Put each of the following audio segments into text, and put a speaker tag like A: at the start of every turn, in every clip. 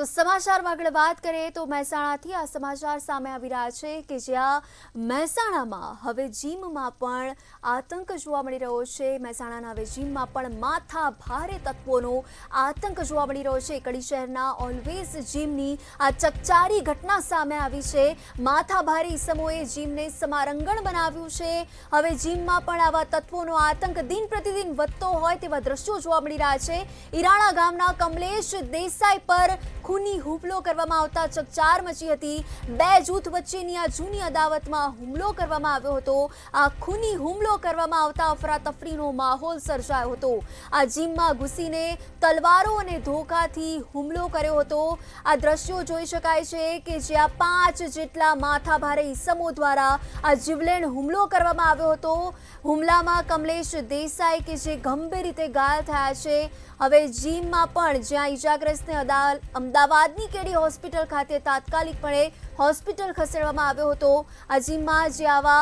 A: તો સમાચારમાં આગળ વાત કરીએ તો મહેસાણાથી આ સમાચાર સામે આવી રહ્યા છે કે જ્યાં મહેસાણામાં હવે જીમમાં પણ આતંક જોવા મળી રહ્યો છે। મહેસાણાના હવે જીમમાં પણ માથા ભારે તત્વોનો આતંક જોવા મળી રહ્યો છે। કડી શહેરના ઓલવેઝ જીમની આ ચકચારી ઘટના સામે આવી છે। માથા ભારે ઇસમોએ જીમને સમારંગણ બનાવ્યું છે। હવે જીમમાં પણ આવા તત્વોનો આતંક દિન પ્રતિદિન વધતો હોય તેવા દ્રશ્યો જોવા મળી રહ્યા છે। ઈરાણા ગામના કમલેશ દેસાઈ પર खूनी हुमलो करवामां आवता चकचार मची हती। बे जूथ वच्चेनी आ जूनी अदावतमां हुमलो करवामां आव्यो हतो। आ खूनी हुमलो करवामां आवता अफरातफरीनो माहोल सर्जायो हतो। आ जीममां घुसीने तलवारो अने धोकाथी हुमलो कर्यो हतो। आ दृश्यो जोई शकाय छे के ज्यां 5 जेटला माथाभारे ईसमो द्वारा आ जीवलेण हुमलो करवामां आव्यो हतो। हुमलामां कमलेश देसाई के जे गंभीर रीते घायल थया छे। हवे जीममां पण ज्यां ईजाग्रस्तने अमदावादनी केडी होस्पिटल खाते तात्कालिकपणे होस्पिटल खसेडवामां आव्यो हतो। आ जीममां जे आवा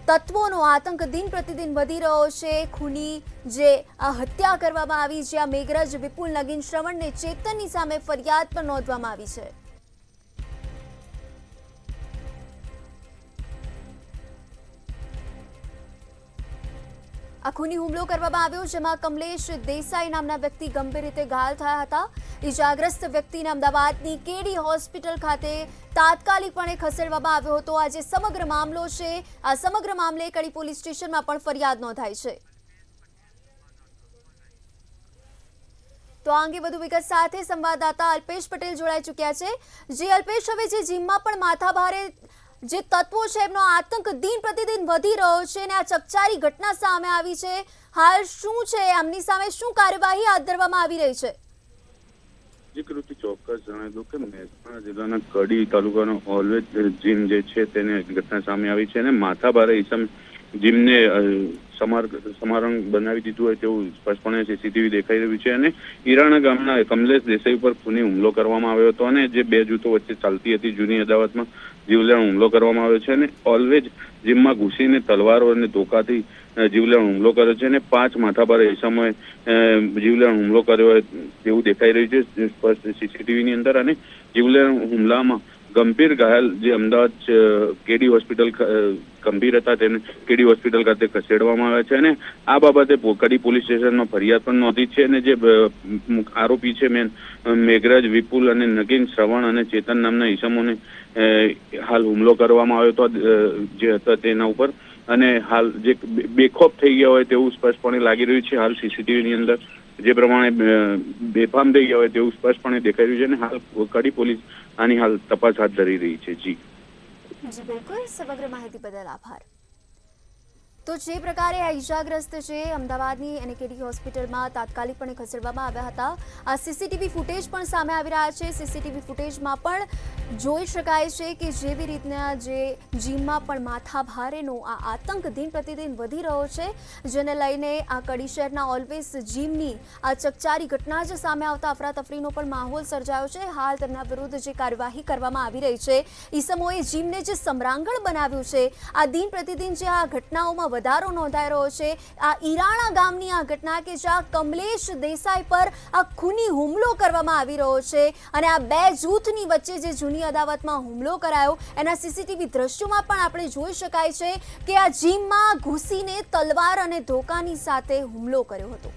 A: तत्वोनो आतंक दिन प्रतिदिन वधी रह्यो छे। खूनी जे आ हत्या करवामां आवी ज्यां मेघरज विपुल नगीन श्रवण ने चेतननी सामे फरियाद पण नोंधवामां आवी छे। आ खूनी हुमलो करवामां आव्यो जेमां कमलेश देसाई नामना व्यक्ति गंभीर रीते घायल थया हता। इजाग्रस्त व्यक्तिने अमदावादनी केडी होस्पिटल खाते तात्कालिकपणे खसेडवामां आव्यो हतो। आ जे समग्र मामलो छे आ समग्र मामले कड़ी पोलीस स्टेशनमां पण फरियाद नोंधाई छे। तो आ अंगे વધુ વિગત સાથે સંવાદદાતા અલ્પેશ પટેલ જોડાઈ ચૂક્યા છે। જે અલ્પેશ, હવે જે જીમમાં પણ માથાભારે જે તત્વો છે એમનો આતંક દિન પ્રતિદિન વધી રહ્યો છે અને આ ચકચારી ઘટના સામે આવી છે। હાલ શું છે, આમની સામે શું કાર્યવાહી હાથ ધરવામાં આવી રહી છે?
B: કૃતિ ચોક્કસ જણાવી દઉં કે મહેસાણા જિલ્લાના કડી તાલુકાનો ઓલવેઝ જીમ જે છે તેને ઘટના સામે આવી છે અને માથાભારે ઈસમ જીમને સમારંભ બનાવી દીધું હોય તેવું સ્પષ્ટપણે સીસીટીવી દેખાઈ રહ્યું છે અને ઈરાણા ગામના કમલેશ દેસાઈ ઉપર ખૂની હુમલો કરવામાં આવ્યો હતો અને જે બે જૂથો વચ્ચે ચાલતી હતી જૂની અદાવતમાં જીવલેણ હુમલો કરવામાં આવ્યો છે અને ઓલવેઝ જીમમાં ઘૂસીને તલવારો અને ધોકાથી જીવલેણ હુમલો કર્યો છે અને 5 માથાભારે ઈસમોએ જીવલેણ હુમલો કર્યો હોય તેવું દેખાઈ રહ્યું છે સ્પષ્ટ સીસીટીવીની અંદર। અને જીવલેણ હુમલામાં ગંભીર ઘાયલ જે અમદાવાદ કેડી હોસ્પિટલ ગંભીર હતા તેને કેડી હોસ્પિટલ ખાતે ખસેડવામાં આવ્યા છે અને આ બાબતે કડી પોલીસ સ્ટેશનમાં ફરિયાદ પણ નોંધી છે અને જે આરોપી છે મેઘરાજ વિપુલ અને નગીન શ્રવણ અને ચેતન નામના ઈસમોને હાલ હુમલો કરવામાં આવ્યો હતો જે હતા તેના ઉપર અને હાલ જે બેખોફ થઈ ગયા હોય તેવું સ્પષ્ટપણે લાગી રહ્યું છે। હાલ સીસીટીવીની અંદર જે પ્રમાણે બેફામ થઈ ગયા હોય તેવું સ્પષ્ટપણે દેખાઈ રહ્યું છે અને હાલ કડી પોલીસ આની હાલ તપાસ હાથ ધરી રહી છે। જી
A: બિલકુલ, સમગ્ર માહિતી બદલ આભાર। તો જે પ્રકારે આ ઈજાગ્રસ્ત છે અમદાવાદની એનકેડી હોસ્પિટલમાં તાત્કાલિકપણે ખસેડવામાં આવ્યા હતા। આ સીસીટીવી ફૂટેજ પણ સામે આવી રહ્યા છે। સીસીટીવી ફૂટેજમાં પણ જોઈ શકાય છે કે જેવી રીતના જે જીમમાં પણ માથાભારેનો આ આતંક દિન પ્રતિદિન વધી રહ્યો છે, જેને લઈને આ કડી શહેરના ઓલવેઝ જીમની આ ચકચારી ઘટના જ સામે આવતા અફરાતફરીનો પણ માહોલ સર્જાયો છે। હાલ તેમના વિરુદ્ધ જે કાર્યવાહી કરવામાં આવી રહી છે, ઈસમોએ જીમને જે સમરાંગણ બનાવ્યું છે, આ દિન પ્રતિદિન જે આ ઘટનાઓમાં વધારો નોંધાઈ રહ્યો છે। આ ઈરાણા ગામની આ ઘટના કે જ્યાં કમલેશ દેસાઈ પર આ ખૂની હુમલો કરવામાં આવી રહ્યો છે અને આ બે જૂથની વચ્ચે જે જૂની અદાવતમાં હુમલો કરાયો એના સીસીટીવી દ્રશ્યોમાં પણ આપણે જોઈ શકાય છે કે આ જીમમાં ઘૂસીને તલવાર અને ધોકાની સાથે હુમલો કર્યો હતો।